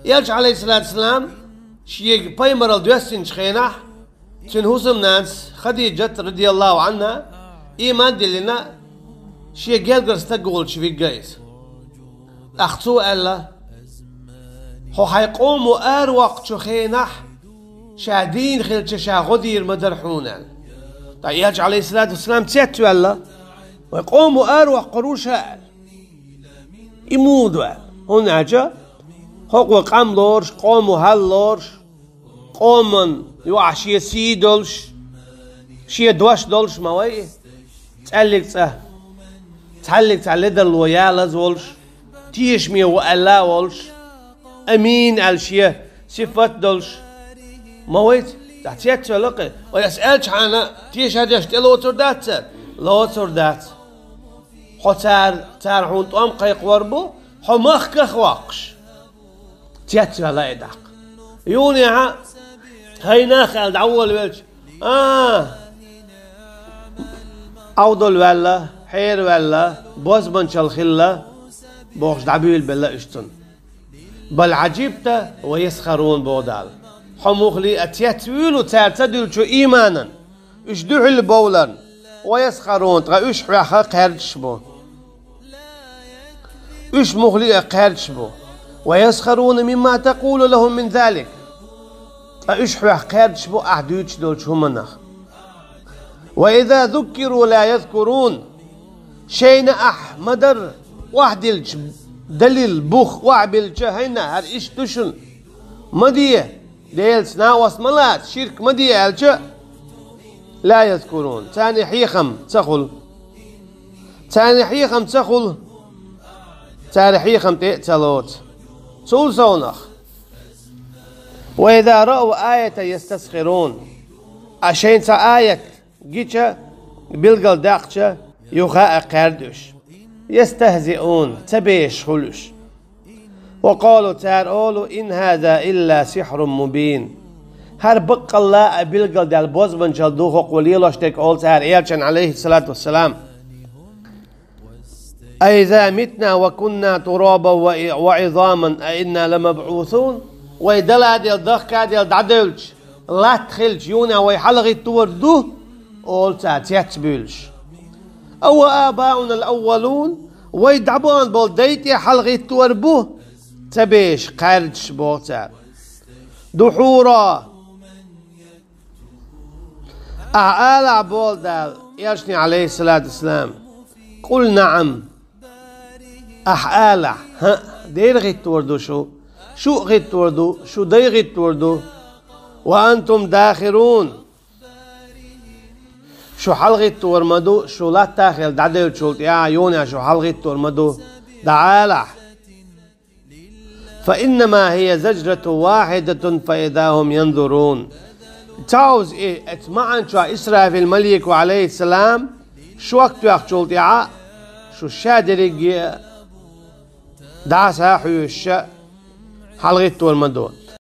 يلش عليه الصلاة والسلام شيء بايمر الدوسين شخينح تنهوسم ناس خديجة رضي الله عنها إيمان دلنا شيء جالجر استقول شوي جايز أختو ألا هو حيقوموا وقت شخينح شادين خلت شاغدير مدرحونا طيب يلش عليه الصلاة والسلام تيتو ألا ويقوموا وقت قروشا يمودوا هنا جا هو قام لورش قوموا هاللورش قومن يوع شي سيدولش شي دوش دولش موي تعلق دل ويالا زولش تيش مي وألا ولش أمين الشي صفات دولش مويت تحتيت لقي ويسألش عنها تيش هدش تلوتر دات لوتر دات حو تار هون طعم قيق وربو حو مخ خواقش تيت لا يدق يوني ها هينا خالد أول ويلش أودل ولا حير ولا بوز بنشل خلا بوش دعبيل بلا اشتن بل عجبت ويسخرون بودال حموخلي أتيتويلو تارتدل شو إيمانا اشدوح البولن ويسخرون تغا اش حراخا قهرتش بو اش مخلي قهرتش بو ويسخرون مما تقول لهم من ذلك اش حراخ قهرتش بو أحدوش دول شو منخ وإذا ذكروا لا يذكرون شينا مدر واحد دليل بوخ وعبل هنا هر إيش تشن مدية ديل سناوس ملات شرك مدية الجا لا يذكرون ثاني حيخم تخل ثاني حيخم تخل ثاني حيخم تقتلوت سول سونخ وإذا رأوا آية يستسخرون عشان آية جيتشا بيلقل داقشا يخاء قردش يستهزئون تبيش خلش وقالوا تارولوا إن هذا إلا سحر مبين هر بق الله بيلقل دال بوزبن شلدوخ وليلوش تك أول تار إيرشان عليه الصلاة والسلام أئذا متنا وكنا ترابا وعظاما أئنا لمبعوثون ويدلا ديال ضخكا ديال دعدلش لا تخلش يونا ويحلغي توردوه أول تاتيات بيلش أو آباؤنا الأولون ويدعبون بولديتي حلغي توربوه تبيش قردش بوتار دحورا أعلى بولدال يرشني عليه الصلاة والسلام قل نعم أحالة دير غيت توردو شو غيت توردو شو دي غيت توردو وأنتم داخرون شو حلغت ورمدو شو لا تاخل دعدل شو يا يونيا شو حلغت ورمدو دعالة فإنما هي زجرة واحدة فإذا هم ينظرون تعوز إيه اتمعن شو إسرائيل الملك وعليه السلام شو وقت يحشول يا شو الشادرق دعسها حيوش حلغت ورمدو